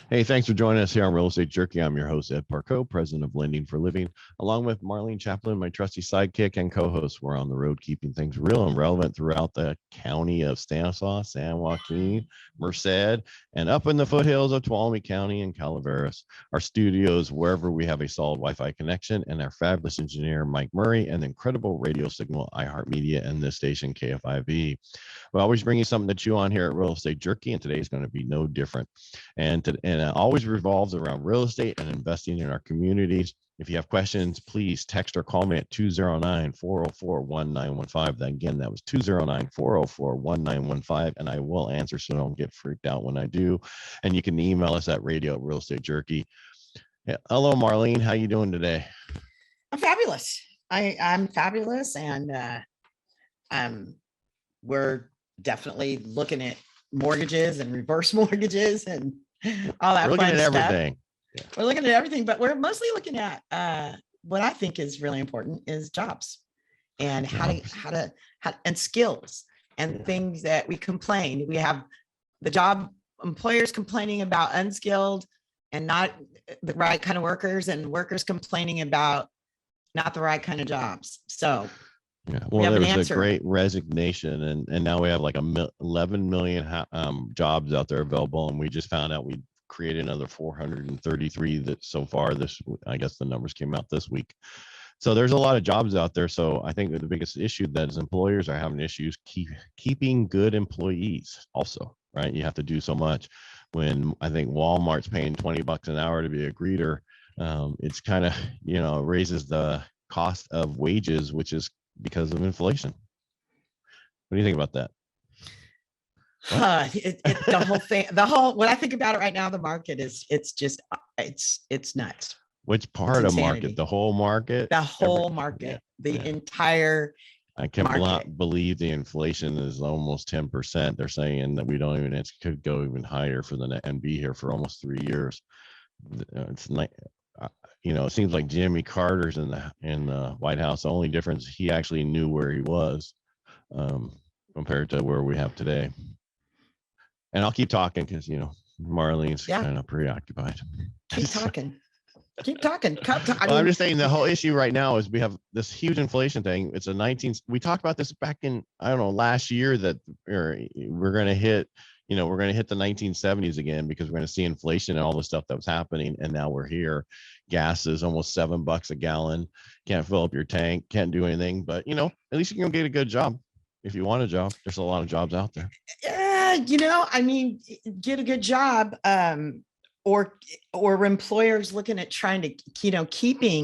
Hey, thanks for joining us here on Real Estate Jerky. I'm your host, Ed Parco, president of Lending for Living, along with Marlene Chaplin, my trusty sidekick and co-host. We're on the road keeping things real and relevant throughout the county of Stanislaus, San Joaquin, Merced, and up in the foothills of Tuolumne County and Calaveras. Our studios, wherever we have a solid Wi-Fi connection, and our fabulous engineer, Mike Murray, and the incredible radio signal, iHeartMedia, and this station, KFIV. We always bring you something to chew on here at Real Estate Jerky, and today's going to be no different. And it always revolves around real estate and investing in our communities. If you have questions, please text or call me at 209-404-1915. Again, that was 209-404-1915, and I will answer, so don't get freaked out when I do. And you can email us at radio@realestatejerky. Yeah. Hello, Marlene. How you doing today? I'm fabulous. I'm fabulous, and we're definitely looking at mortgages and reverse mortgages and all that. We're looking at everything. Yeah. We're looking at everything, but we're mostly looking at what I think is really important is jobs and how and skills and things that we complain. We have the job employers complaining about unskilled and not the right kind of workers, and workers complaining about not the right kind of jobs. So yeah, well, there was a great resignation, and now we have like 11 million jobs out there available, and we just found out we created another 433 that so far this, I guess the numbers came out this week. So there's a lot of jobs out there. So I think that the biggest issue that is employers are having issues keeping good employees also, right? You have to do so much. When I think Walmart's paying $20 an hour to be a greeter, it's kind of, raises the cost of wages, which is because of inflation. What do you think about that? The whole thing, when I think about it right now, the market it's nuts. Which part of market? The whole market? The whole market, entire. I can't believe the inflation is almost 10%. They're saying that it could go even higher and be here for almost 3 years. It's like, it seems like Jimmy Carter's in the White House. The only difference, he actually knew where he was compared to where we have today. And I'll keep talking because, Marlene's kind of preoccupied. Keep talking. Keep talking. I'm just saying the whole issue right now is we have this huge inflation thing. It's we talked about this back in, last year, that we're going to hit, we're going to hit the 1970s again because we're going to see inflation and all the stuff that was happening. And now we're here. Gas is almost $7 a gallon. Can't fill up your tank. Can't do anything. But, at least you can get a good job. If you want a job, there's a lot of jobs out there. Get a good job. Or employers looking at trying to,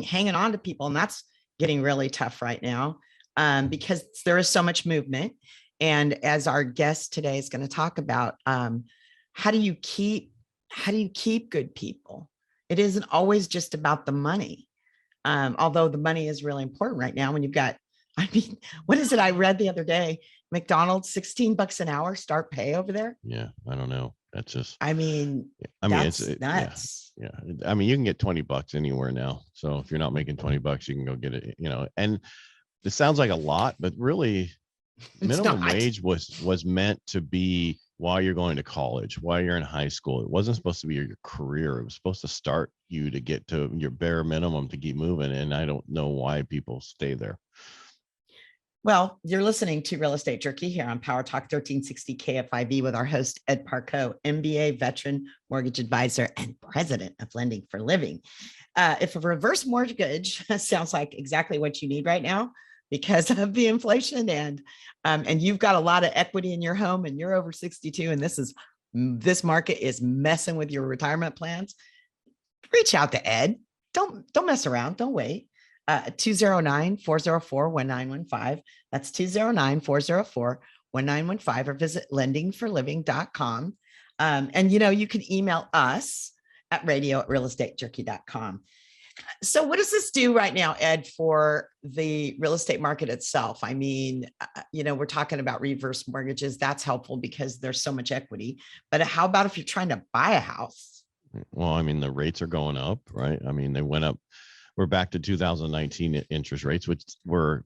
hanging on to people. And that's getting really tough right now because there is so much movement. And as our guest today is going to talk about, how do you keep good people? It isn't always just about the money. Although the money is really important right now when you've got, what is it? I read the other day, McDonald's, $16 an hour start pay over there. Yeah. I don't know. That's just, it's nuts. Yeah. You can get $20 anywhere now. So if you're not making $20, you can go get it, and it sounds like a lot, but really minimum wage was meant to be while you're going to college, while you're in high school. It wasn't supposed to be your career. It was supposed to start you to get to your bare minimum to keep moving. And I don't know why people stay there. Well, you're listening to Real Estate Jerky here on Power Talk 1360 KFIV with our host, Ed Parco, MBA veteran, mortgage advisor, and president of Lending for Living. If a reverse mortgage sounds like exactly what you need right now because of the inflation and you've got a lot of equity in your home and you're over 62 and this market is messing with your retirement plans, reach out to Ed. Don't mess around. Don't wait. 209-404-1915. That's 209-404-1915 or visit lendingforliving.com. And you can email us at radio@realestatejerky.com. So what does this do right now, Ed, for the real estate market itself? We're talking about reverse mortgages. That's helpful because there's so much equity. But how about if you're trying to buy a house? Well, the rates are going up, right? They went up. We're back to 2019 interest rates, which were,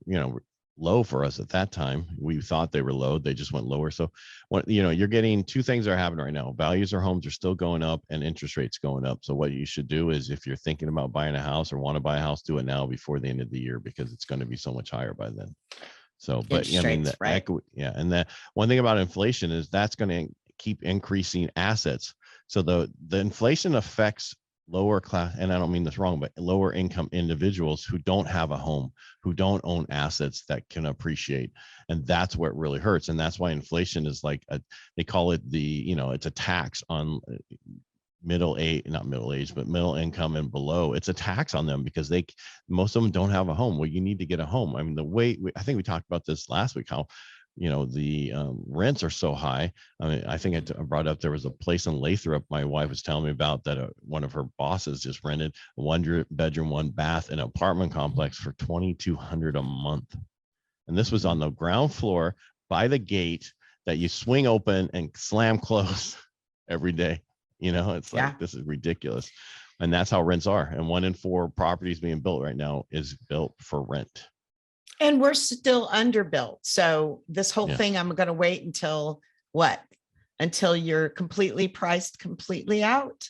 low for us at that time. We thought they were low. They just went lower. So what, you're getting two things that are happening right now. Values of homes are still going up and interest rates going up. So what you should do is, if you're thinking about buying a house or want to buy a house, do it now before the end of the year, because it's going to be so much higher by then. So, but Interest rates, right? And the one thing about inflation is that's going to keep increasing assets. So the inflation affects lower class, and I don't mean this wrong, but lower income individuals who don't have a home, who don't own assets that can appreciate. And that's what really hurts. And that's why inflation is like they call it it's a tax on middle income and below. It's a tax on them because most of them don't have a home. Well, you need to get a home. I mean, I think we talked about this last week, how the rents are so high. I mean, I think I brought up, there was a place in Lathrop my wife was telling me about, that one of her bosses just rented a 1-bedroom, 1-bath in an apartment complex for $2,200 a month. And this was on the ground floor by the gate that you swing open and slam close every day. It's like, This is ridiculous. And that's how rents are. And 1 in 4 properties being built right now is built for rent. And we're still underbuilt. So this whole thing, I'm going to wait until what? Until you're completely priced completely out.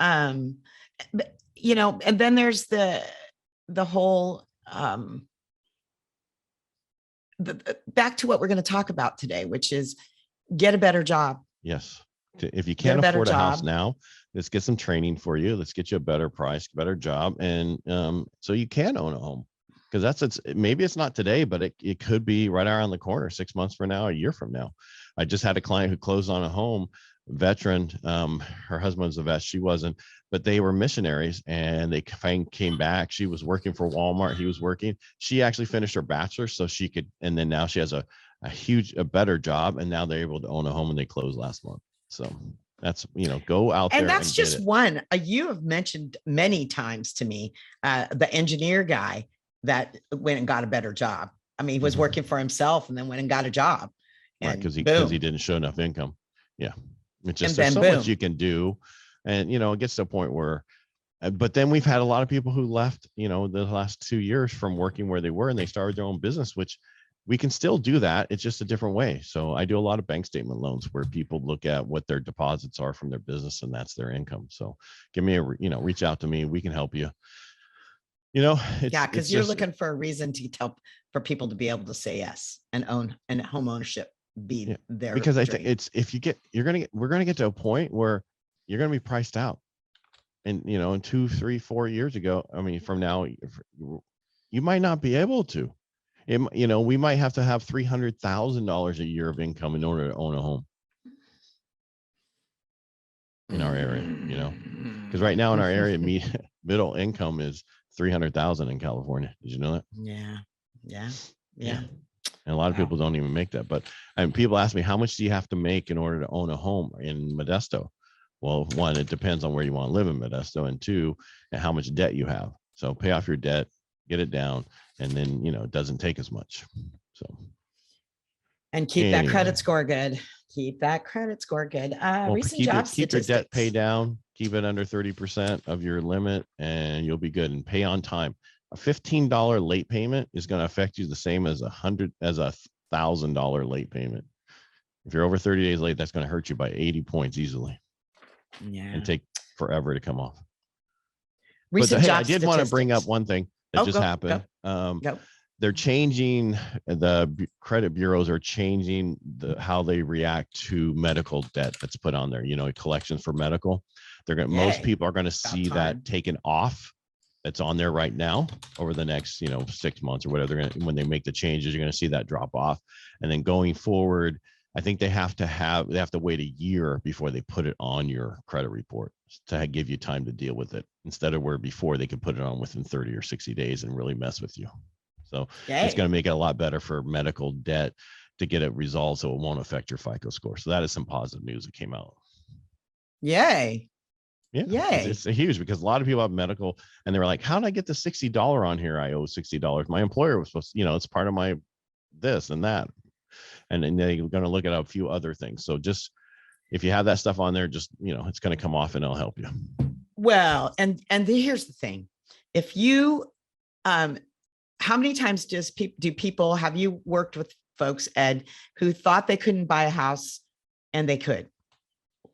And then there's the whole, back to what we're going to talk about today, which is get a better job. Yes. If you can't afford a house now, let's get some training for you. Let's get you a better price, better job. And so you can own a home. Because maybe it's not today, but it could be right around the corner, 6 months from now, a year from now. I just had a client who closed on a home, veteran. Her husband was a vet, she wasn't, but they were missionaries, and they came back. She was working for Walmart. He was working. She actually finished her bachelor's so she could, and then now she has a better job, and now they're able to own a home, and they closed last month. So that's, go out there. And that's just one. You have mentioned many times to me, the engineer guy that went and got a better job. I mean, he was working for himself and then went and got a job. Right, because he didn't show enough income. Yeah. It's just, there's so much you can do. And, it gets to a point where, but then we've had a lot of people who left, the last 2 years from working where they were, and they started their own business, which we can still do that. It's just a different way. So I do a lot of bank statement loans where people look at what their deposits are from their business, and that's their income. So give me reach out to me. We can help you. Because you're looking for a reason to tell for people to be able to say yes and own, and home ownership be their because dream. I think we're going to get to a point where you're going to be priced out. And, in 2, 3, 4 years ago, I mean, from now, you might not be able to, we might have to have $300,000 a year of income in order to own a home in our area, because right now in our area, middle income is 300,000 in California. Did you know that? Yeah. And a lot of people don't even make that. But people ask me, how much do you have to make in order to own a home in Modesto? Well, 1, it depends on where you want to live in Modesto, and 2, and how much debt you have. So pay off your debt, get it down, and then it doesn't take as much. So, and keep that credit score good. Keep that credit score good. Recent job keep your debt pay down. Keep it under 30% of your limit, and you'll be good. And pay on time. A $15 late payment is going to affect you the same as $1,000 late payment. If you're over 30 days late, that's going to hurt you by 80 points easily. And take forever to come off. I did want to bring up one thing that just happened. They're changing, the credit bureaus are changing how they react to medical debt that's put on there. Collections for medical. Most people are going to see that taken off. That's on there right now over the next 6 months or whatever. When they make the changes, you're going to see that drop off. And then going forward, I think they have to wait a year before they put it on your credit report to give you time to deal with it, instead of where before they could put it on within 30 or 60 days and really mess with you. So it's going to make it a lot better for medical debt to get it resolved, so it won't affect your FICO score. So that is some positive news that came out. Yay. Yeah, it's huge, because a lot of people have medical and they were like, how did I get the $60 on here? I owe $60. My employer was supposed to, it's part of my this and that. And then they're going to look at a few other things. So just, if you have that stuff on there, just, it's going to come off and it'll help you. Well, and here's the thing. If you how many times do people, have you worked with folks, Ed, who thought they couldn't buy a house and they could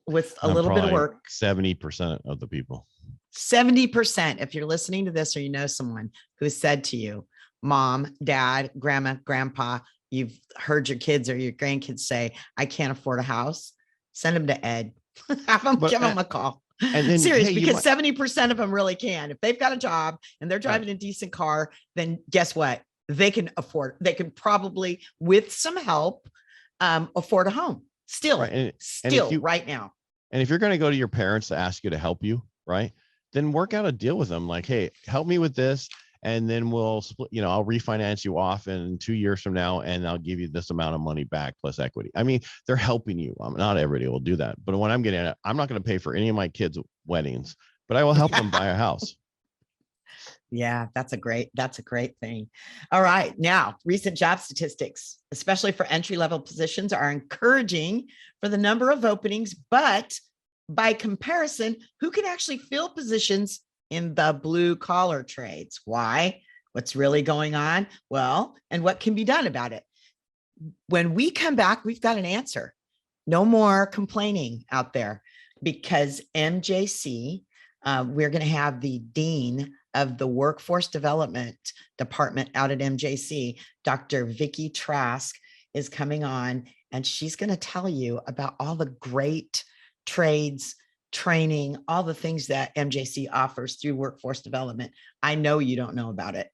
with a little bit of work? 70% of the people. 70%. If you're listening to this or you know someone who has said to you, mom, dad, grandma, grandpa, you've heard your kids or your grandkids say, I can't afford a house, send them to Ed. Give them a call. And then, serious, because 70% of them really can. If they've got a job and they're driving a decent car, then guess what? They can afford, they can probably, with some help, afford a home still, right now. And if you're going to go to your parents to ask you to help you, right, then work out a deal with them. Like, hey, help me with this. And then we'll split, I'll refinance you off in 2 years from now, and I'll give you this amount of money back plus equity. I mean, they're helping you. Not everybody will do that. But what I'm getting at, I'm not going to pay for any of my kids' weddings, but I will help them buy a house. Yeah, that's a great thing. All right. Now, recent job statistics, especially for entry-level positions, are encouraging for the number of openings, but by comparison, who can actually fill positions in the blue collar trades? Why? What's really going on? Well, and what can be done about it? When we come back, we've got an answer. No more complaining out there, because MJC, we're going to have the dean of the Workforce Development Department out at MJC, Dr. Vickie Trask, is coming on, and she's going to tell you about all the great trades, training, all the things that MJC offers through workforce development. I know you don't know about it.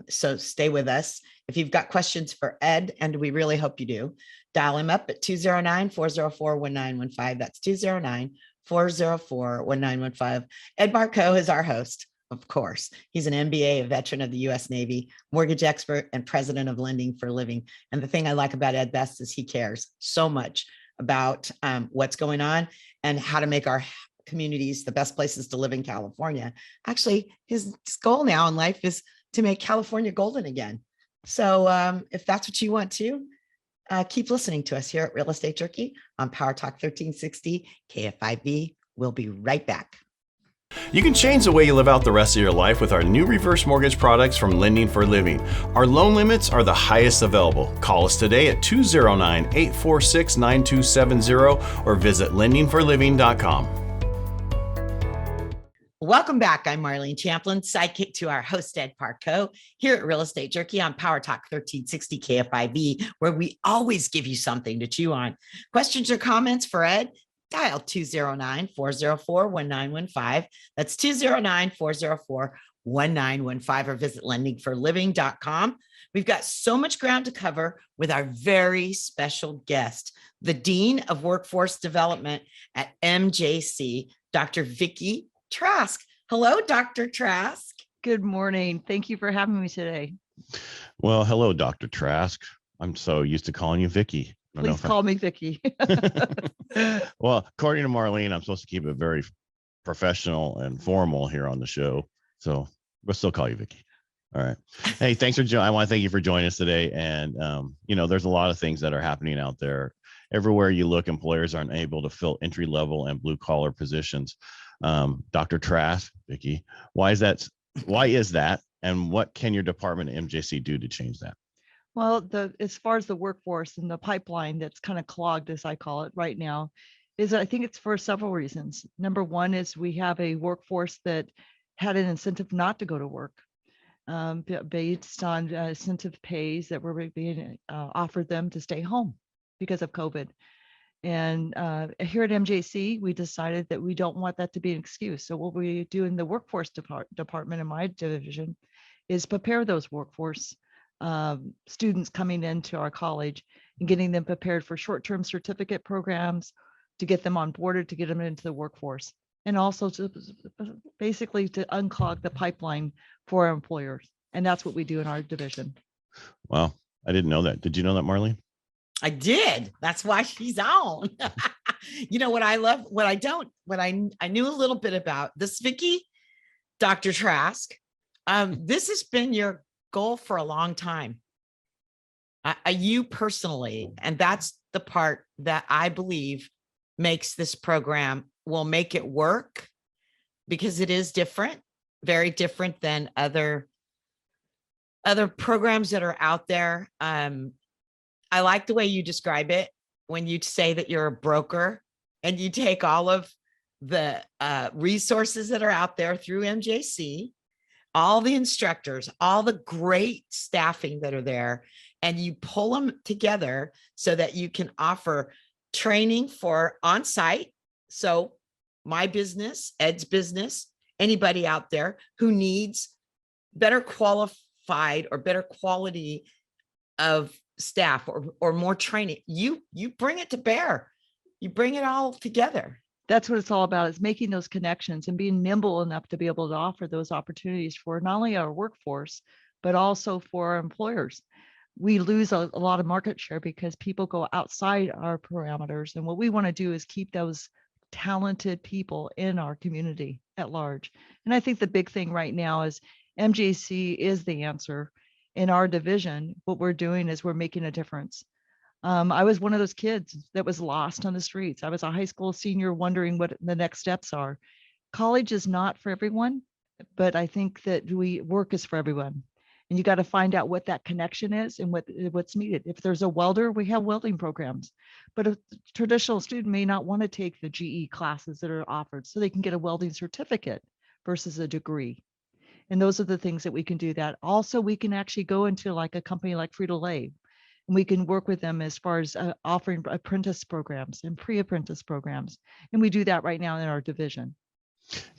So stay with us. If you've got questions for Ed, and we really hope you do, dial him up at 209-404-1915. That's 209-404-1915. Ed Barco is our host, of course. He's an MBA, a veteran of the U.S. Navy, mortgage expert, and president of Lending for Living. And the thing I like about Ed best is he cares so much about what's going on and how to make our communities the best places to live in California. Actually, his goal now in life is to make California golden again. So if that's what you want to, keep listening to us here at Real Estate Jerky on Power Talk 1360 KFIV. We'll be right back. You can change the way you live out the rest of your life with our new reverse mortgage products from Lending for Living. Our loan limits are the highest available. Call us today at 209-846-9270 or visit lendingforliving.com. Welcome back. I'm Marlene Champlin, sidekick to our host, Ed Parco, here at Real Estate Jerky on Power Talk 1360 KFIV, where we always give you something to chew on. Questions or comments for Ed? Dial 209-404-1915. That's 209-404-1915, or visit lendingforliving.com. We've got so much ground to cover with our very special guest, the Dean of Workforce Development at MJC, Dr. Vickie Trask. Hello, Dr. Trask. Good morning. Thank you for having me today. Well, hello, Dr. Trask. I'm so used to calling you Vickie. Please call me Vickie. Well, according to Marlene, I'm supposed to keep it very professional and formal here on the show. So we'll still call you Vickie. All right. Hey, thanks for joining. I want to thank you for joining us today. And, there's a lot of things that are happening out there. Everywhere you look, employers aren't able to fill entry level and blue collar positions. Dr. Trask, Vickie, why is that? And what can your department at MJC do to change that? Well, as far as the workforce and the pipeline that's kind of clogged, as I call it right now, is I think it's for several reasons. Number one is we have a workforce that had an incentive not to go to work based on incentive pays that were being offered them to stay home because of COVID. And here at MJC, we decided that we don't want that to be an excuse. So what we do in the workforce department in my division is prepare those workforce students coming into our college and getting them prepared for short-term certificate programs to get them onboarded, to get them into the workforce, and also to basically to unclog the pipeline for our employers. And that's what we do in our division. Wow. I didn't know that. Did you know that, Marlene? I did. That's why she's on. You know what I love, what I knew a little bit about this, Vickie, Dr. Trask. This has been your goal for a long time. You personally, and that's the part that I believe makes this program, will make it work, because it is different, very different than other other programs that are out there. I like the way you describe it when you say that you're a broker and you take all of the resources that are out there through MJC, all the instructors, all the great staffing that are there, and you pull them together so that you can offer training for on-site. So my business, Ed's business, anybody out there who needs better qualified or better quality of staff or more training, you bring it to bear. You bring it all together. That's what it's all about, is making those connections and being nimble enough to be able to offer those opportunities for not only our workforce, but also for our employers. We lose a lot of market share because people go outside our parameters. And what we want to do is keep those talented people in our community at large. And I think the big thing right now is MJC is the answer. In our division, what we're doing is we're making a difference. I was one of those kids that was lost on the streets. I was a high school senior wondering what the next steps are. College is not for everyone, but I think that work is for everyone. And you got to find out what that connection is and what's needed. If there's a welder, we have welding programs, but a traditional student may not want to take the GE classes that are offered, so they can get a welding certificate versus a degree. And those are the things that we can do that. Also, we can actually go into like a company like Frito-Lay, and we can work with them as far as offering apprentice programs and pre-apprentice programs. And we do that right now in our division.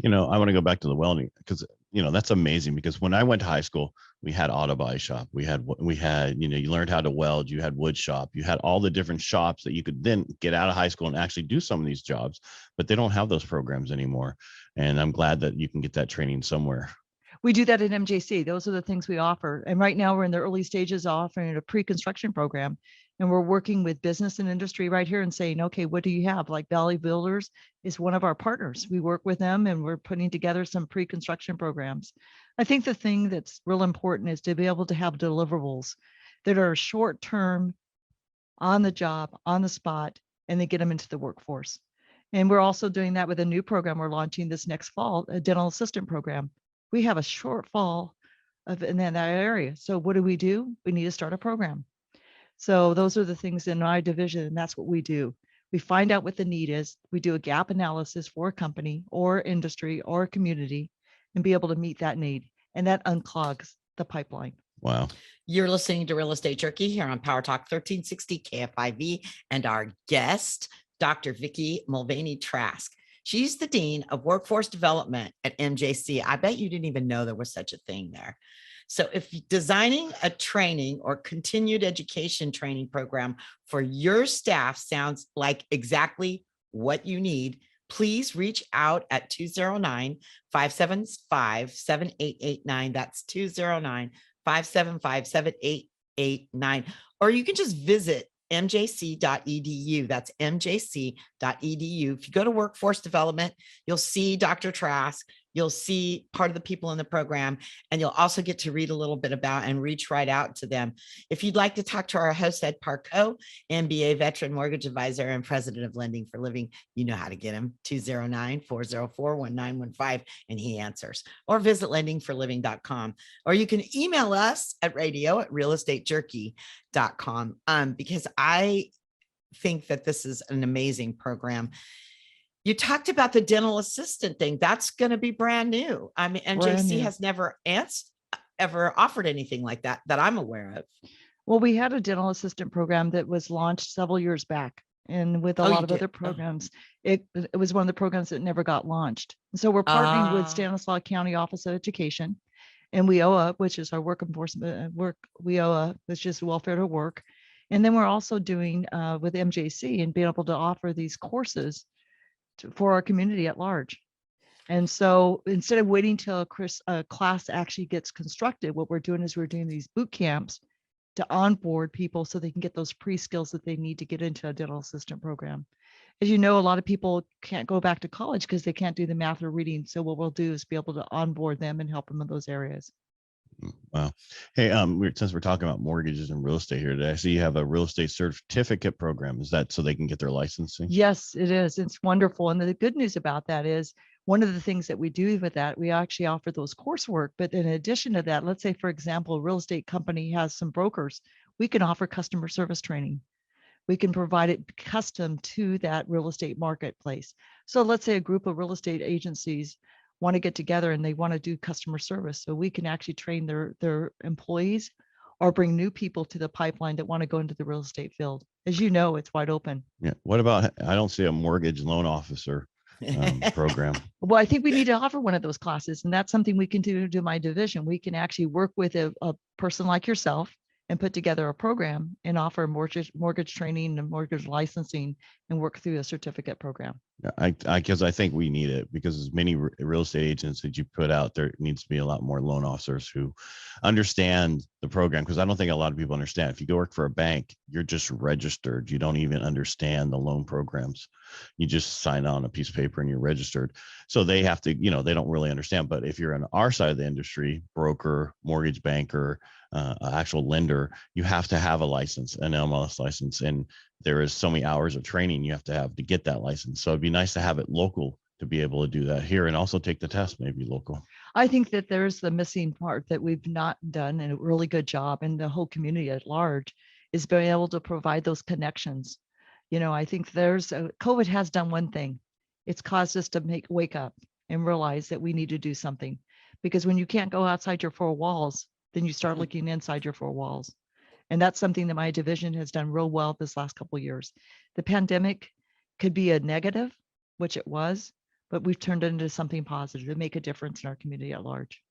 I want to go back to the welding because, that's amazing, because when I went to high school, we had auto body shop. We had, you learned how to weld, you had wood shop, you had all the different shops that you could then get out of high school and actually do some of these jobs, but they don't have those programs anymore. And I'm glad that you can get that training somewhere. We do that at MJC. Those are the things we offer. And right now we're in the early stages of offering a pre-construction program. And we're working with business and industry right here and saying, okay, what do you have? Like Valley Builders is one of our partners. We work with them and we're putting together some pre-construction programs. I think the thing that's real important is to be able to have deliverables that are short-term, on the job, on the spot, and they get them into the workforce. And we're also doing that with a new program we're launching this next fall, a dental assistant program. We have a shortfall in that area. So what do? We need to start a program. So those are the things in our division, and that's what we do. We find out what the need is. We do a gap analysis for a company or industry or community and be able to meet that need. And that unclogs the pipeline. Wow. You're listening to Real Estate Jerky here on Power Talk 1360 KFIV, and our guest, Dr. Vickie Mulvaney Trask. She's the Dean of Workforce Development at MJC. I bet you didn't even know there was such a thing there. So if designing a training or continued education training program for your staff sounds like exactly what you need, please reach out at 209-575-7889. That's 209-575-7889. Or you can just visit mjc.edu. That's mjc.edu. If you go to workforce development, you'll see Dr. Trask, you'll see part of the people in the program, and you'll also get to read a little bit about and reach right out to them. If you'd like to talk to our host, Ed Parco, MBA veteran mortgage advisor and president of Lending for Living, you know how to get him, 209-404-1915, and he answers. Or visit lendingforliving.com. Or you can email us at radio@realestatejerky.com, because I think that this is an amazing program. You talked about the dental assistant thing. That's going to be brand new. I mean, MJC has never ever offered anything like that I'm aware of. Well, we had a dental assistant program that was launched several years back. And with a lot of other programs, it was one of the programs that never got launched. And so we're partnering with Stanislaus County Office of Education and WIOA, which is our work enforcement WIOA, which is welfare to work. And then we're also doing with MJC and being able to offer these courses for our community at large. And so instead of waiting till a class actually gets constructed, what we're doing is we're doing these boot camps to onboard people so they can get those pre-skills that they need to get into a dental assistant program. As you know, a lot of people can't go back to college because they can't do the math or reading. So what we'll do is be able to onboard them and help them in those areas. Wow. Hey, since we're talking about mortgages and real estate here today, I see you have a real estate certificate program. Is that so they can get their licensing? Yes, it is. It's wonderful. And the good news about that is One of the things that we do with that, we actually offer those coursework. But in addition to that, let's say, for example, a real estate company has some brokers, we can offer customer service training. We can provide it custom to that real estate marketplace. So let's say a group of real estate agencies want to get together and they want to do customer service. So we can actually train their employees or bring new people to the pipeline that want to go into the real estate field. As you know, it's wide open. Yeah. What about, I don't see a mortgage loan officer program. Well, I think we need to offer one of those classes, and that's something we can do to my division. We can actually work with a person like yourself and put together a program and offer mortgage training and mortgage licensing and work through a certificate program. Because I think we need it, because as many real estate agents that you put out, there needs to be a lot more loan officers who understand the program. Because I don't think a lot of people understand. If you go work for a bank, you're just registered. You don't even understand the loan programs. You just sign on a piece of paper and you're registered. So they have to, they don't really understand. But if you're on our side of the industry, broker, mortgage banker, actual lender, you have to have a license, an MLS license. And there is so many hours of training you have to get that license. So it'd be nice to have it local to be able to do that here, and also take the test maybe local. I think that there's the missing part that we've not done a really good job, and the whole community at large is being able to provide those connections. I think COVID has done one thing. It's caused us to wake up and realize that we need to do something, because when you can't go outside your four walls, then you start looking inside your four walls. And that's something that my division has done real well this last couple of years. The pandemic could be a negative, which it was, but we've turned it into something positive to make a difference in our community at large.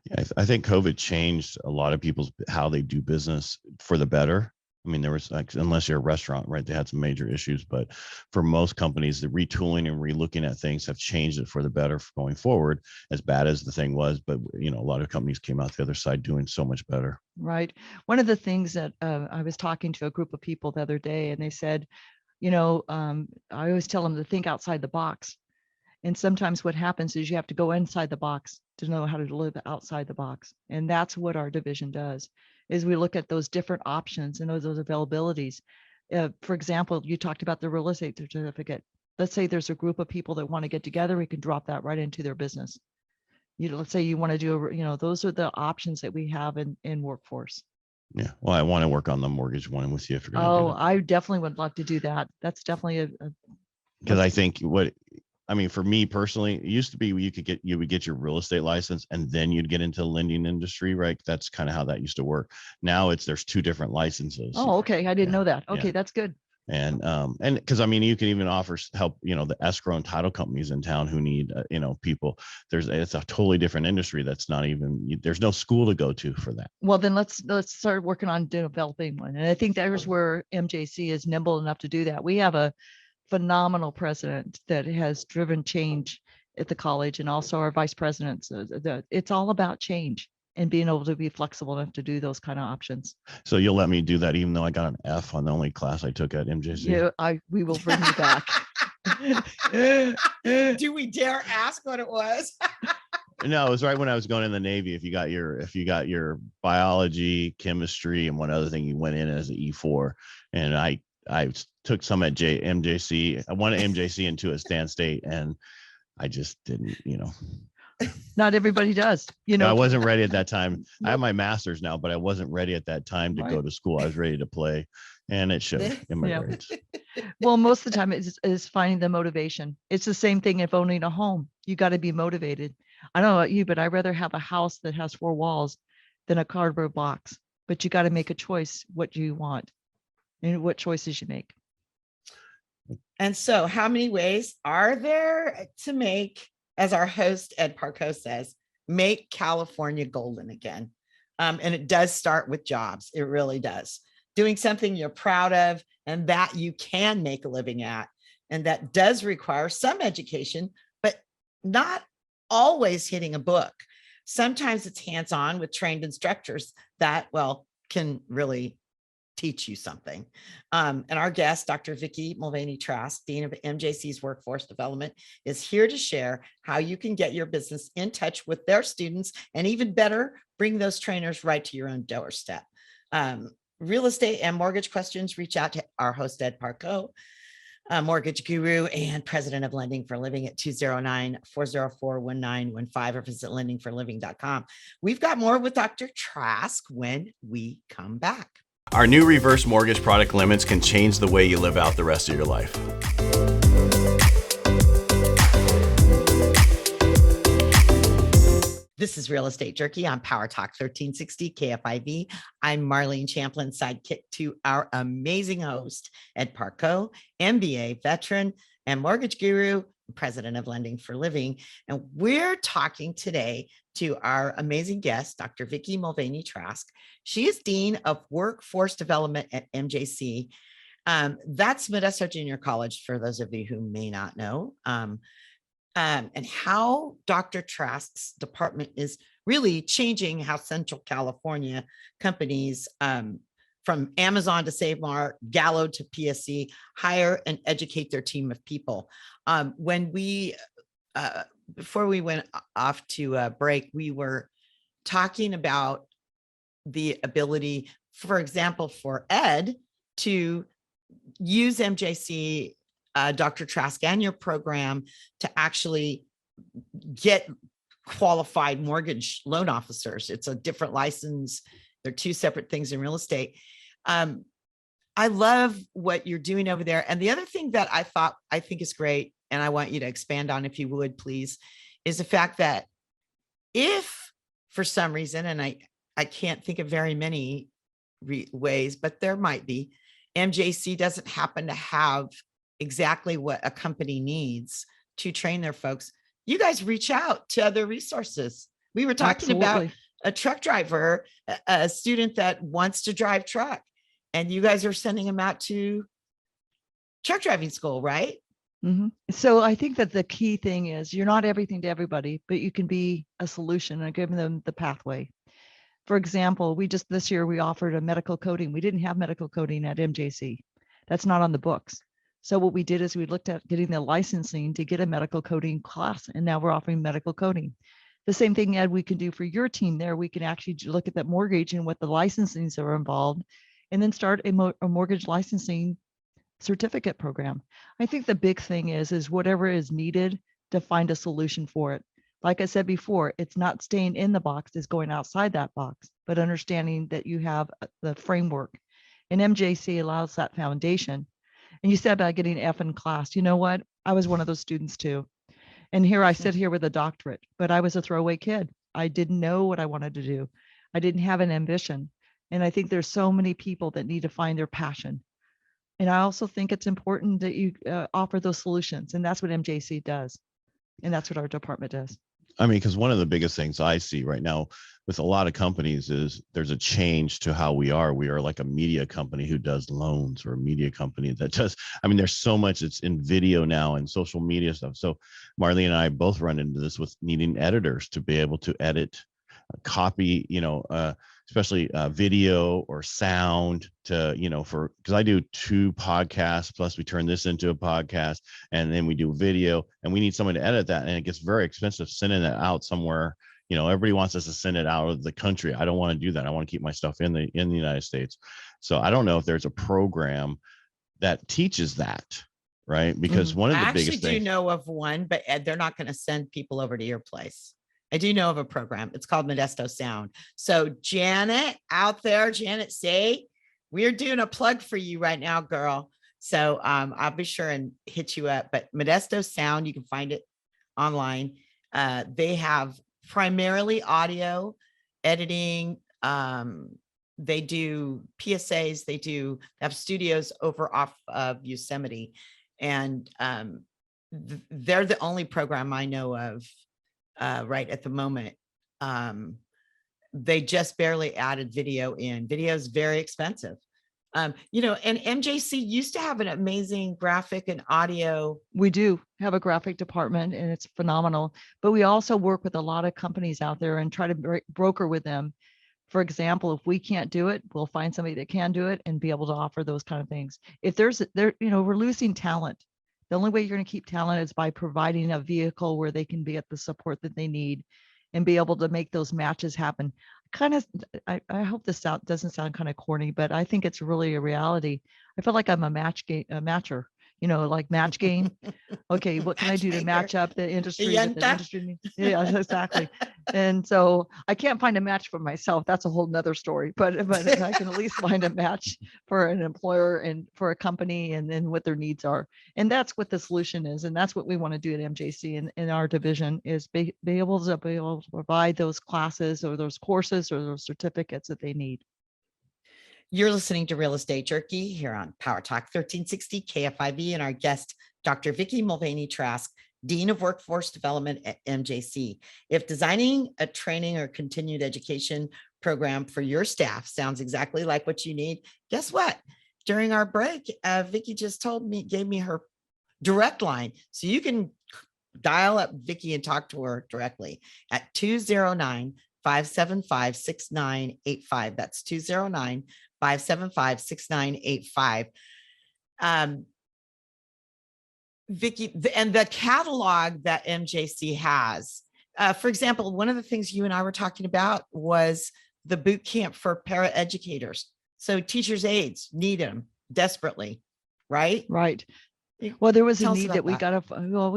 Yeah, I think COVID changed a lot of people's how they do business for the better. I mean, there was, unless you're a restaurant, right, they had some major issues, but for most companies, the retooling and relooking at things have changed it for the better going forward, as bad as the thing was. But, a lot of companies came out the other side doing so much better. Right. One of the things that I was talking to a group of people the other day, and they said, I always tell them to think outside the box. And sometimes what happens is you have to go inside the box to know how to live outside the box. And that's what our division does, is we look at those different options and those availabilities. For example, you talked about the real estate certificate. Let's say there's a group of people that want to get together. We can drop that right into their business. Let's say you want to do, those are the options that we have in workforce. Yeah. Well, I want to work on the mortgage one with you. If you're going to I definitely would love to do that. That's definitely because I think for me personally, it used to be you would get your real estate license and then you'd get into the lending industry, right? That's kind of how that used to work. Now there's two different licenses. Oh, okay. I didn't know that. Okay. Yeah. That's good. And because you can even offer help, the escrow and title companies in town who need, people. It's a totally different industry. That's not even, there's no school to go to for that. Well, then let's start working on developing one. And I think there's where MJC is nimble enough to do that. We have a phenomenal president that has driven change at the college, and also our vice presidents. It's all about change and being able to be flexible enough to do those kind of options. So you'll let me do that, even though I got an F on the only class I took at MJC? Yeah, we will bring you back. Do we dare ask what it was? No, it was right when I was going in the Navy. If you got your biology, chemistry, and one other thing, you went in as an E4. And I took some at MJC. I won at MJC and two at Stan State, and I just didn't, Not everybody does, I wasn't ready at that time. I have my master's now, but I wasn't ready at that time to go to school. I was ready to play, and it showed in my grades. Well, most of the time it's finding the motivation. It's the same thing if owning a home. You got to be motivated. I don't know about you, but I'd rather have a house that has four walls than a cardboard box. But you got to make a choice what you want and what choices you make. And so how many ways are there to make, as our host, Ed Parco says, make California golden again? And it does start with jobs. It really does. Doing something you're proud of and that you can make a living at. And that does require some education, but not always hitting a book. Sometimes it's hands-on with trained instructors that, can really teach you something. And our guest, Dr. Vickie Mulvaney Trask, Dean of MJC's Workforce Development, is here to share how you can get your business in touch with their students, and even better, bring those trainers right to your own doorstep. Real estate and mortgage questions, reach out to our host, Ed Parco. mortgage guru and president of Lending for Living at 209-404-1915 or visit lendingforliving.com. We've got more with Dr. Trask when we come back. Our new reverse mortgage product limits can change the way you live out the rest of your life. This is Real Estate Jerky on Power Talk 1360 KFIV. I'm Marlene Champlin, sidekick to our amazing host, Ed Parco, MBA veteran and mortgage guru, president of Lending for Living. And we're talking today to our amazing guest, Dr. Vickie Mulvaney Trask. She is Dean of Workforce Development at MJC. That's Modesto Junior College, for those of you who may not know. And how Dr. Trask's department is really changing how Central California companies from Amazon to SaveMart, Gallo to PSC, hire and educate their team of people. When we, before we went off to break, we were talking about the ability, for example, for Ed to use MJC, Dr. Trask, and your program to actually get qualified mortgage loan officers. It's a different license. They're two separate things in real estate. I love what you're doing over there. And the other thing that I think is great, and I want you to expand on, if you would, please, is the fact that if for some reason, and I can't think of very many ways, but there might be, MJC doesn't happen to have exactly what a company needs to train their folks, you guys reach out to other resources. We were talking about a truck driver, a student that wants to drive truck, and you guys are sending them out to truck driving school, right? Mm-hmm. So I think that the key thing is you're not everything to everybody, but you can be a solution and give them the pathway. For example, this year we offered a medical coding. We didn't have medical coding at MJC. That's not on the books. So what we did is we looked at getting the licensing to get a medical coding class, and now we're offering medical coding. The same thing, Ed, we can do for your team there. We can actually look at that mortgage and what the licensings are involved, and then start a mortgage licensing certificate program. I think the big thing is whatever is needed to find a solution for it. Like I said before, it's not staying in the box, it's going outside that box, but understanding that you have the framework. And MJC allows that foundation. And you said about getting F in class. You know what? I was one of those students too. And here I sit here with a doctorate, but I was a throwaway kid. I didn't know what I wanted to do. I didn't have an ambition. And I think there's so many people that need to find their passion. And I also think it's important that you offer those solutions. And that's what MJC does. And that's what our department does. I mean, because one of the biggest things I see right now with a lot of companies is there's a change to how we are. We are like a media company who does loans, or a media company that does, I mean, there's so much it's in video now and social media stuff. So Marlene and I both run into this with needing editors to be able to edit, copy, especially video or sound to, because I do 2 podcasts, plus we turn this into a podcast, and then we do video, and we need someone to edit that. And it gets very expensive sending that out somewhere. Everybody wants us to send it out of the country. I don't want to do that. I want to keep my stuff in the United States. So I don't know if there's a program that teaches that, right? Because one of the biggest things. I actually do know of one, but Ed, they're not going to send people over to your place. I do know of a program. It's called Modesto Sound. So Janet out there, Janet Say, we're doing a plug for you right now, girl. So I'll be sure and hit you up. But Modesto Sound, you can find it online. They have primarily audio editing. They do PSAs. They have studios off of Yosemite. And they're the only program I know of right at the moment. They just barely added video in. Video is very expensive. And MJC used to have an amazing graphic and audio. We do have a graphic department, and it's phenomenal. But we also work with a lot of companies out there and try to broker with them. For example, if we can't do it, we'll find somebody that can do it and be able to offer those kind of things. If we're losing talent. The only way you're going to keep talent is by providing a vehicle where they can be at the support that they need and be able to make those matches happen. I hope this doesn't sound kind of corny, but I think it's really a reality. I feel like I'm a matcher. like match game. Okay, what can I do to match up the industry with the Yenta. industry? Yeah, exactly. And so I can't find a match for myself. That's a whole nother story. But I can at least find a match for an employer and for a company, and then what their needs are. And that's what the solution is. And that's what we want to do at MJC in our division, is be able to provide those classes or those courses or those certificates that they need. You're listening to Real Estate Jerky here on Power Talk 1360 KFIV, and our guest, Dr. Vickie Mulvaney Trask, Dean of Workforce Development at MJC. If designing a training or continued education program for your staff sounds exactly like what you need, guess what? During our break, Vickie just gave me her direct line. So you can dial up Vickie and talk to her directly at 209-575-6985. That's 209-575-6985. Vickie, and the catalog that MJC has, for example, one of the things you and I were talking about was the boot camp for paraeducators. So teachers' aides need them desperately, right? Right. Well, there was a Tell us need about that we that.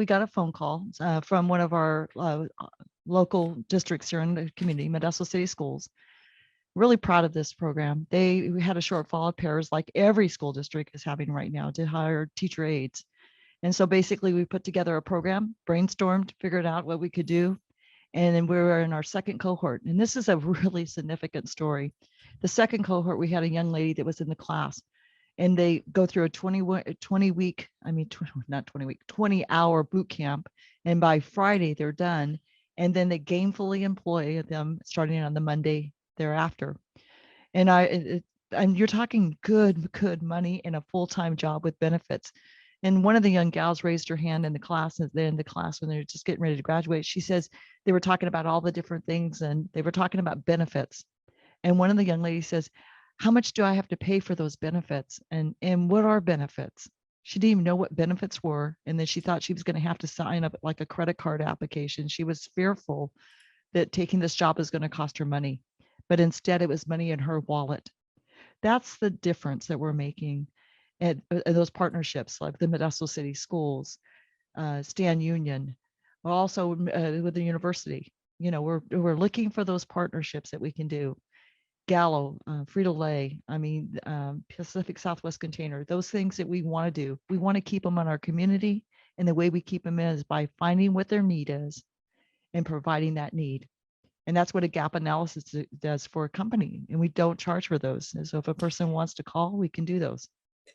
got a phone call from one of our local districts here in the community, Modesto City Schools. Really proud of this program. We had a shortfall of pairs, like every school district is having right now, to hire teacher aides. And so basically we put together a program, brainstormed, figured out what we could do. And then we were in our second cohort. And this is a really significant story. The second cohort, we had a young lady that was in the class, and they go through a 20-hour boot camp. And by Friday they're done. And then they gainfully employ them starting on the Monday thereafter. And you're talking good money and a full-time job with benefits. And one of the young gals raised her hand in the class, and then the class, when they were just getting ready to graduate, she says they were talking about all the different things, and they were talking about benefits. And one of the young ladies says, how much do I have to pay for those benefits? And what are benefits? She didn't even know what benefits were. And then she thought she was going to have to sign up like a credit card application. She was fearful that taking this job is going to cost her money, but instead it was money in her wallet. That's the difference that we're making at those partnerships, like the Modesto City Schools, Stan Union, but also with the university. We're looking for those partnerships that we can do. Gallo, Frito-Lay, Pacific Southwest Container, those things that we want to do. We want to keep them in our community, and the way we keep them is by finding what their need is and providing that need. And that's what a gap analysis does for a company. And we don't charge for those. And so if a person wants to call, we can do those.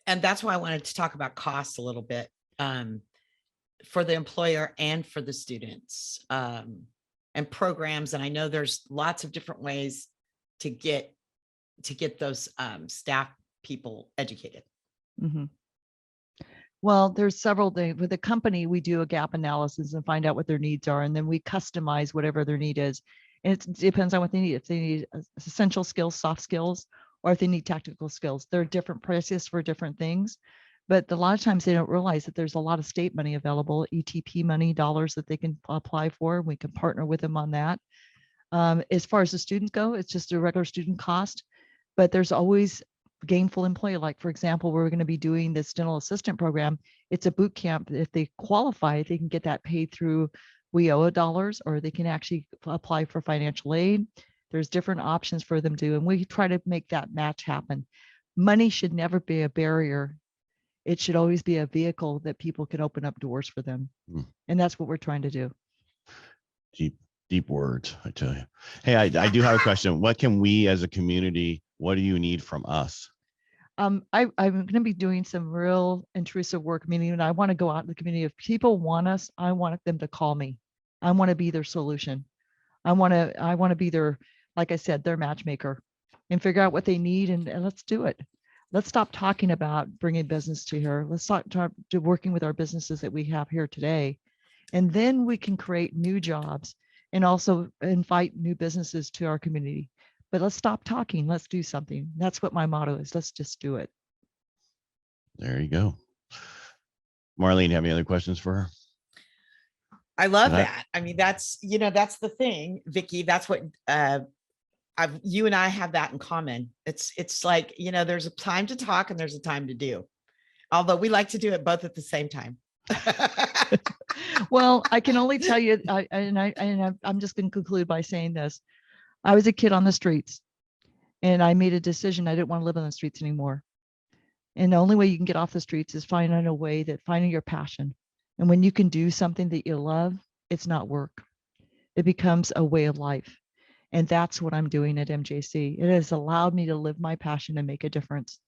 And that's why I wanted to talk about costs a little bit, for the employer and for the students, and programs. And I know there's lots of different ways to get those staff people educated. Mm-hmm. Well, there's several things. With the company, we do a gap analysis and find out what their needs are, and then we customize whatever their need is. And it depends on what they need. If they need essential skills, soft skills, or if they need tactical skills, there are different prices for different things. But a lot of times they don't realize that there's a lot of state money available, ETP money, dollars that they can apply for. We can partner with them on that. As far as the students go, it's just a regular student cost, but there's always gainful employee. Like, for example, we're going to be doing this dental assistant program. It's a boot camp. If they qualify, they can get that paid through WIOA dollars, or they can actually apply for financial aid. There's different options for them to, and we try to make that match happen. Money should never be a barrier. It should always be a vehicle that people can open up doors for them. And that's what we're trying to do. Deep words, I tell you. Hey, I do have a question. What can we as a community, what do you need from us? I'm going to be doing some real intrusive work, meaning I want to go out in the community. If people want us, I want them to call me. I want to be their solution. I want to be their, like I said, their matchmaker, and figure out what they need, and let's do it. Let's stop talking about bringing business to here. Let's start working with our businesses that we have here today. And then we can create new jobs and also invite new businesses to our community. But let's stop talking. Let's do something. That's what my motto is. Let's just do it. There you go. Marlene, have any other questions for her? I love that. I mean, that's the thing, Vickie. That's what you and I have that in common. It's like, there's a time to talk and there's a time to do. Although we like to do it both at the same time. Well, I can only tell you, I'm just going to conclude by saying this. I was a kid on the streets and I made a decision. I didn't want to live on the streets anymore. And the only way you can get off the streets is finding a way that finding your passion. And when you can do something that you love, it's not work. It becomes a way of life. And that's what I'm doing at MJC. It has allowed me to live my passion and make a difference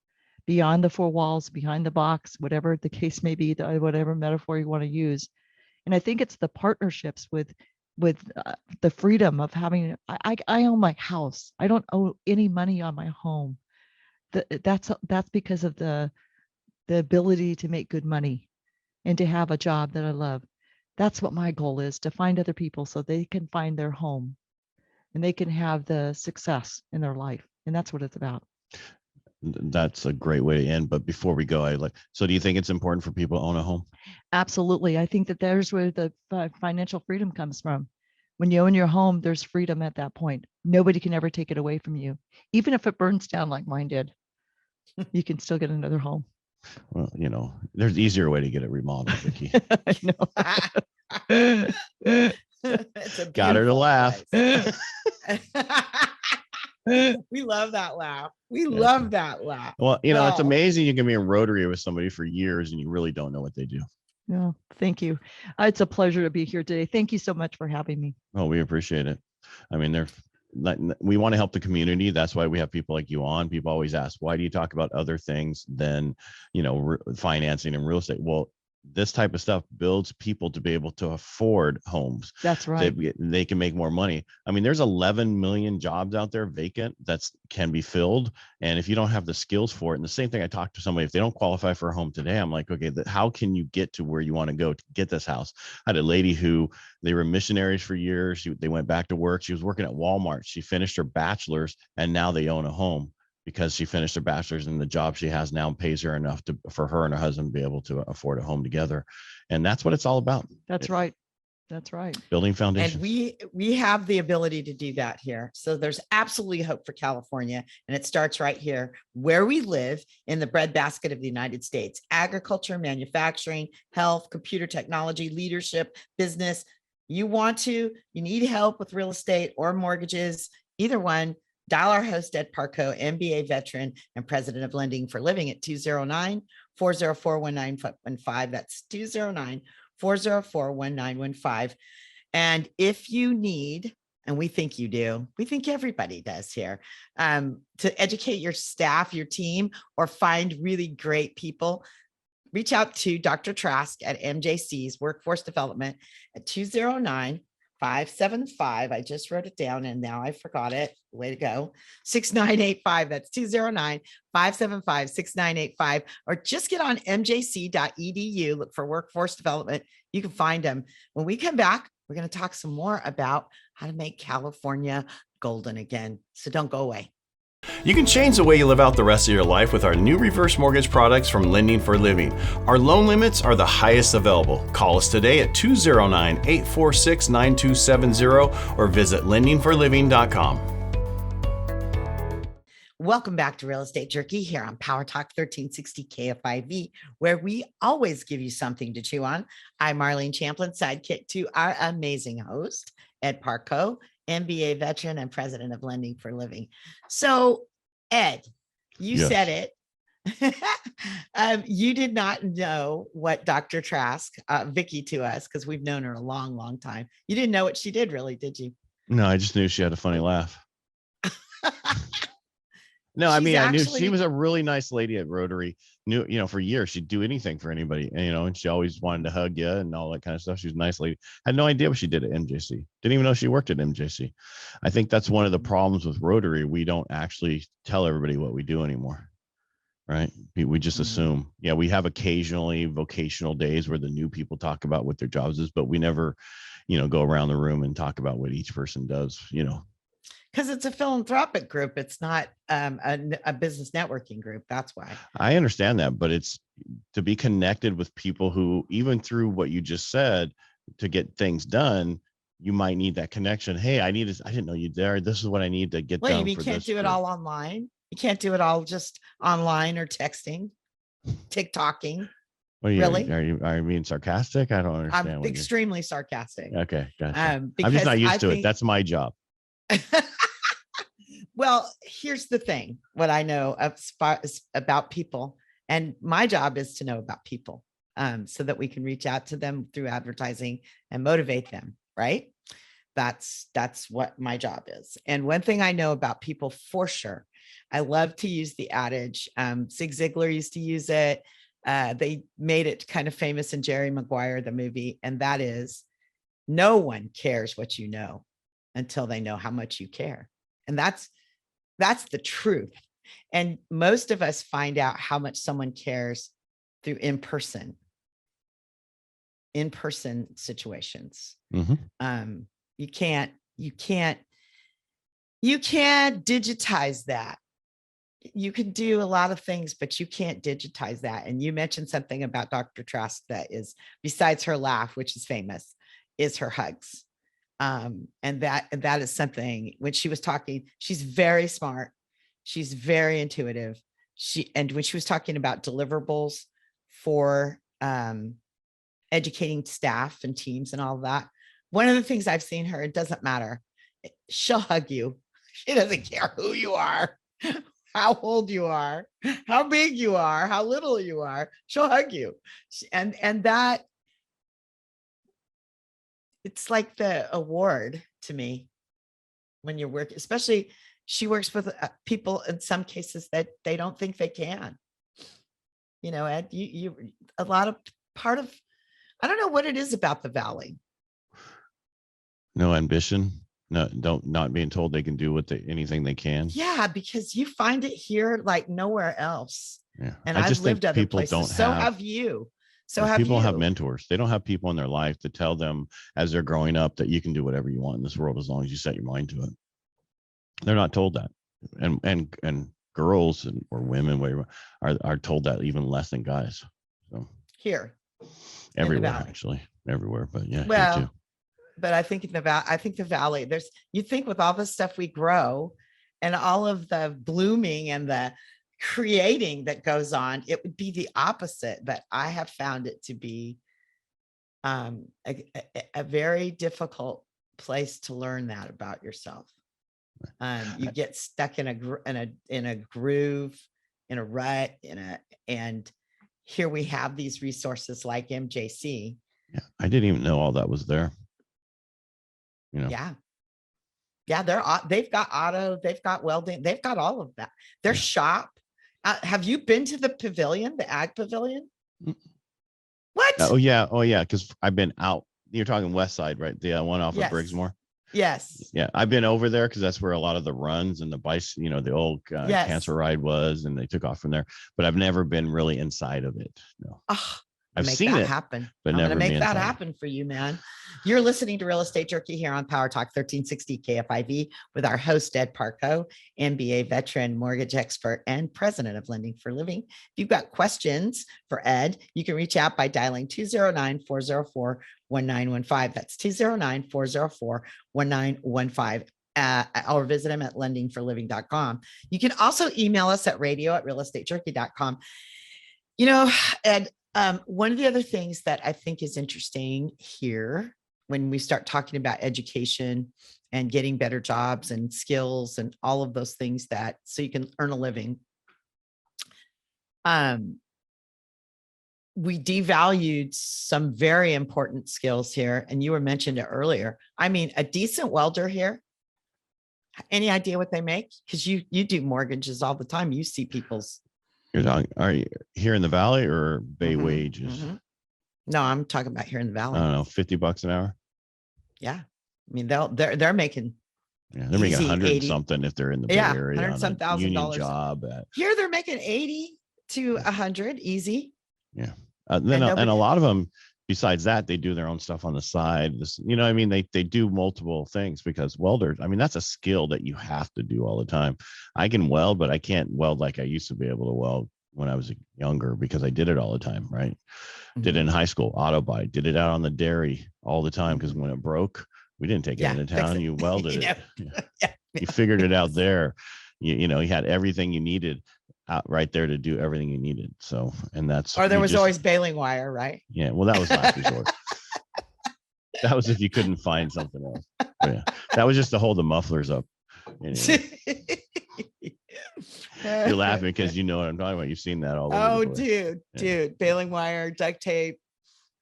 beyond the four walls, behind the box, whatever the case may be, whatever metaphor you want to use. And I think it's the partnerships with the freedom of having, I own my house. I don't owe any money on my home. That's because of the ability to make good money and to have a job that I love. That's what my goal is, to find other people so they can find their home and they can have the success in their life. And that's what it's about. That's a great way to end. But before we go, so do you think it's important for people to own a home? Absolutely. I think that there's where the financial freedom comes from. When you own your home, there's freedom at that point. Nobody can ever take it away from you. Even if it burns down like mine did, you can still get another home. Well, there's an easier way to get it remodeled, Vickie. I know. Got her to laugh. We love that laugh. We love that laugh. Well, it's amazing. You can be in Rotary with somebody for years and you really don't know what they do. Yeah, thank you. It's a pleasure to be here today. Thank you so much for having me. Oh, we appreciate it. I mean, we want to help the community. That's why we have people like you on. People always ask, why do you talk about other things than, financing and real estate? Well, this type of stuff builds people to be able to afford homes. That's right. They can make more money. I mean, there's 11 million jobs out there vacant that can be filled. And if you don't have the skills for it, and the same thing, I talked to somebody, if they don't qualify for a home today, I'm like, okay, how can you get to where you want to go to get this house? I had a lady who, they were missionaries for years. They went back to work. She was working at Walmart. She finished her bachelor's and now they own a home, because she finished her bachelor's, and the job she has now pays her enough for her and her husband to be able to afford a home together. And that's what it's all about. That's right. That's right. Building foundations. And we have the ability to do that here. So there's absolutely hope for California. And it starts right here where we live in the breadbasket of the United States: agriculture, manufacturing, health, computer technology, leadership, business. You need help with real estate or mortgages, either one. Dial our host, Ed Parco, MBA veteran and president of Lending for Living, at 209-404-1915. That's 209-404-1915. And if you need, and we think you do, we think everybody does here, to educate your staff, your team, or find really great people, reach out to Dr. Trask at MJC's Workforce Development at 209-575. I just wrote it down and now I forgot it. Way to go. 6985. That's 209-575-6985. Or just get on mjc.edu. Look for workforce development. You can find them. When we come back, we're going to talk some more about how to make California golden again. So don't go away. You can change the way you live out the rest of your life with our new reverse mortgage products from Lending for Living. Our loan limits are the highest available. Call us today at 209-846-9270 or visit lendingforliving.com. Welcome back to Real Estate Jerky here on Power Talk 1360 KFIV, where we always give you something to chew on. I'm Marlene Champlin, sidekick to our amazing host, Ed Parco, MBA veteran and president of Lending for Living. So, Ed, you said it. You did not know what Dr. Trask, Vickie to us, because we've known her a long, long time. You didn't know what she did, really, did you? No, I just knew she had a funny laugh. No, I knew she was a really nice lady at Rotary. For years, she'd do anything for anybody, and she always wanted to hug you and all that kind of stuff. She was a nice lady. Had no idea what she did at MJC. Didn't even know she worked at MJC. I think that's one of the problems with Rotary. We don't actually tell everybody what we do anymore, right? We just assume. Yeah, we have occasionally vocational days where the new people talk about what their jobs is, but we never, go around the room and talk about what each person does, Because it's a philanthropic group. It's not a business networking group. That's why. I understand that, but it's to be connected with people who, even through what you just said, to get things done, you might need that connection. Hey, I didn't know you there. This is what I need to get done. You can't do it all online. You can't do it all just online or texting. TikToking. What are you, Really? are you being sarcastic? I don't understand. I'm what extremely sarcastic. Okay, gotcha. I'm Because just not used I to it. think- That's my job. Well, here's the thing. What I know about people, and my job is to know about people, so that we can reach out to them through advertising and motivate them, right? That's what my job is. And one thing I know about people for sure, I love to use the adage. Zig Ziglar used to use it. They made it kind of famous in Jerry Maguire, the movie. And that is, no one cares what you know until they know how much you care. And that's the truth. And most of us find out how much someone cares through in-person situations. Mm-hmm. You can't digitize that. You can do a lot of things, but you can't digitize that. And you mentioned something about Dr. Trask that is, besides her laugh, which is famous, is her hugs. And that is something. When she was talking, she's very smart. She's very intuitive. And when she was talking about deliverables for educating staff and teams and all of that, one of the things I've seen her, it doesn't matter. She'll hug you. She doesn't care who you are, how old you are, how big you are, how little you are. She'll hug you. And that, it's like the award to me when you work, especially she works with people in some cases that they don't think they can. You know, Ed, you a lot of part of, I don't know what it is about the Valley. No ambition. No, not being told they can do anything they can. Yeah, because you find it here like nowhere else. Yeah. And I just I've lived think other people places. don't So have, have you. So yeah, have people you. have mentors. They don't have people in their life to tell them as they're growing up that you can do whatever you want in this world as long as you set your mind to it. They're not told that. And girls or women, whatever, are told that even less than guys. So Here. everywhere, Valley. Actually, everywhere. But yeah, Well, here too. but I think the Valley, you think with all the stuff we grow and all of the blooming and the creating that goes on, it would be the opposite. But I have found it to be a very difficult place to learn that about yourself. You get stuck in a groove, in a rut, and here we have these resources like MJC. Yeah, I didn't even know all that was there. You know. Yeah, they've got auto, they've got welding, they've got all of that. Their shop. Have you been to the pavilion, the ag pavilion? What? Oh yeah, because I've been out. You're talking West Side, right? The one off of Briggsmore. Yes. Yeah, I've been over there because that's where a lot of the runs and the bikes, the old cancer ride was, and they took off from there. But I've never been really inside of it. No. Oh, I've make seen that it happen. but I'm never going to make that inside. happen for you, man. You're listening to Real Estate Jerky here on Power Talk 1360 KFIV with our host, Ed Parco, MBA veteran, mortgage expert, and president of Lending for Living. If you've got questions for Ed, you can reach out by dialing 209-404-1915. That's 209-404-1915. Or visit him at lendingforliving.com. You can also email us at radio@realestatejerky.com. Ed, one of the other things that I think is interesting here when we start talking about education and getting better jobs and skills and all of those things so you can earn a living. We devalued some very important skills here. And you were mentioned it earlier. I mean, a decent welder here, any idea what they make? Because you do mortgages all the time. You see people's. You're talking, are you here in the Valley or Bay wages? Mm-hmm. No, I'm talking about here in the Valley. I don't know, $50 an hour. Yeah. I mean, they're making. Yeah, they're making 100 80. something if they're in the Bay Area. 100 some union $1,000 job. Here they're making 80 to 100 easy. Yeah. And a lot of them, besides that, they do their own stuff on the side. I mean, they do multiple things because welders, I mean, that's a skill that you have to do all the time. I can weld, but I can't weld like I used to be able to weld when I was younger because I did it all the time, right? Mm-hmm. Did it in high school, auto body, did it out on the dairy all the time because when it broke, we didn't take it into town. You welded it. Yeah. You figured it out there. You had everything you needed. out right there to do everything you needed. So, and that's, Or there we was just- always baling wire, right? yeah, well, that was last resort. That was if you couldn't find something else. But yeah, that was just to hold the mufflers up. Anyway, you're laughing because you know what I'm talking about. You've seen that all over. Oh, the place. dude, baling wire, duct tape.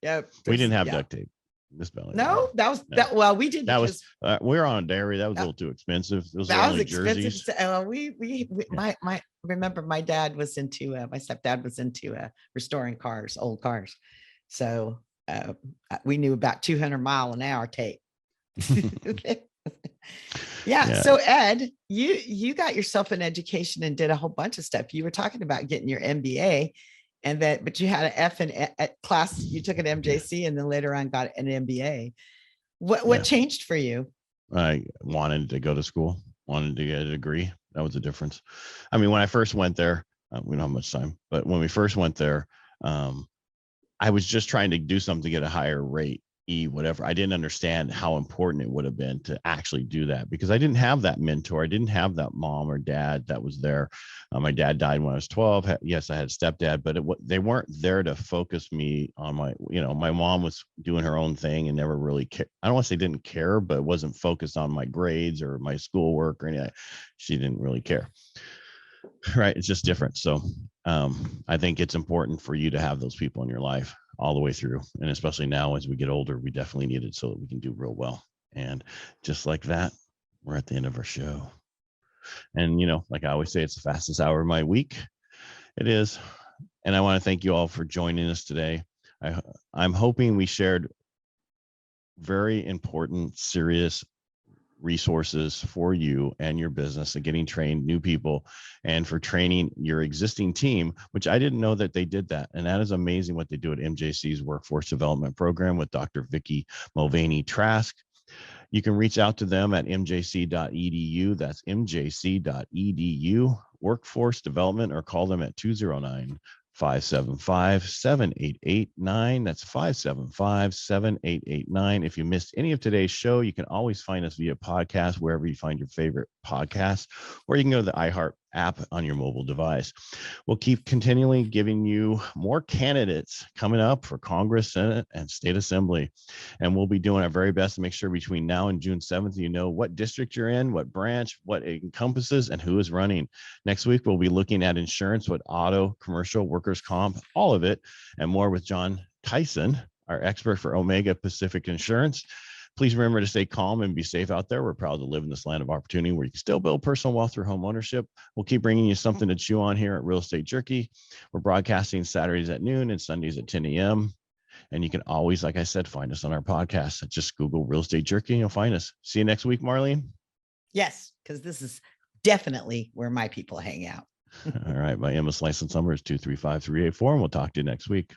Yep. We didn't have yeah. duct tape. Miss Belly. No, that was No. that. Well, we did That because was we were on a dairy. That was a That- little too expensive. Those were that was only expensive. jerseys. So, we my remember my dad was into my stepdad was into restoring cars, old cars. So we knew about 200 mile an hour tape. Yeah. So Ed, you got yourself an education and did a whole bunch of stuff. You were talking about getting your MBA, but you had an F in class. You took an MJC and then later on got an MBA. What changed for you? I wanted to go to school, wanted to get a degree. That was the difference. I mean, when I first went there, we don't have much time, but when we first went there, I was just trying to do something to get a higher rate, whatever. I didn't understand how important it would have been to actually do that because I didn't have that mentor. I didn't have that mom or dad that was there. My dad died when I was 12. Yes, I had a stepdad, but they weren't there to focus me on my mom was doing her own thing and never really cared. I don't want to say didn't care, but wasn't focused on my grades or my schoolwork or anything. She didn't really care. Right. It's just different. So I think it's important for you to have those people in your life all the way through. And especially now, as we get older, we definitely need it so that we can do real well. And just like that, we're at the end of our show. And, like I always say, it's the fastest hour of my week. It is. And I want to thank you all for joining us today. I'm hoping we shared very important, serious resources for you and your business and getting trained new people and for training your existing team, which I didn't know that they did that. And that is amazing what they do at MJC's Workforce Development Program with Dr. Vickie Mulvaney Trask. You can reach out to them at mjc.edu. That's mjc.edu, workforce development, or call them at 209-575-7889. That's 575-7889. If you missed any of today's show, you can always find us via podcast, wherever you find your favorite podcasts, or you can go to the iHeart app on your mobile device. We'll keep continually giving you more candidates coming up for Congress, Senate, and State Assembly. And we'll be doing our very best to make sure between now and June 7th, you know what district you're in, what branch, what it encompasses, and who is running. Next week, we'll be looking at insurance, what auto, commercial, workers' comp, all of it, and more with John Tyson, our expert for Omega Pacific Insurance. Please remember to stay calm and be safe out there. We're proud to live in this land of opportunity where you can still build personal wealth through home ownership. We'll keep bringing you something to chew on here at Real Estate Jerky. We're broadcasting Saturdays at noon and Sundays at 10 a.m. And you can always, like I said, find us on our podcast. Just Google Real Estate Jerky and you'll find us. See you next week, Marlene. Yes, because this is definitely where my people hang out. All right. My MS license number is 235384, and we'll talk to you next week.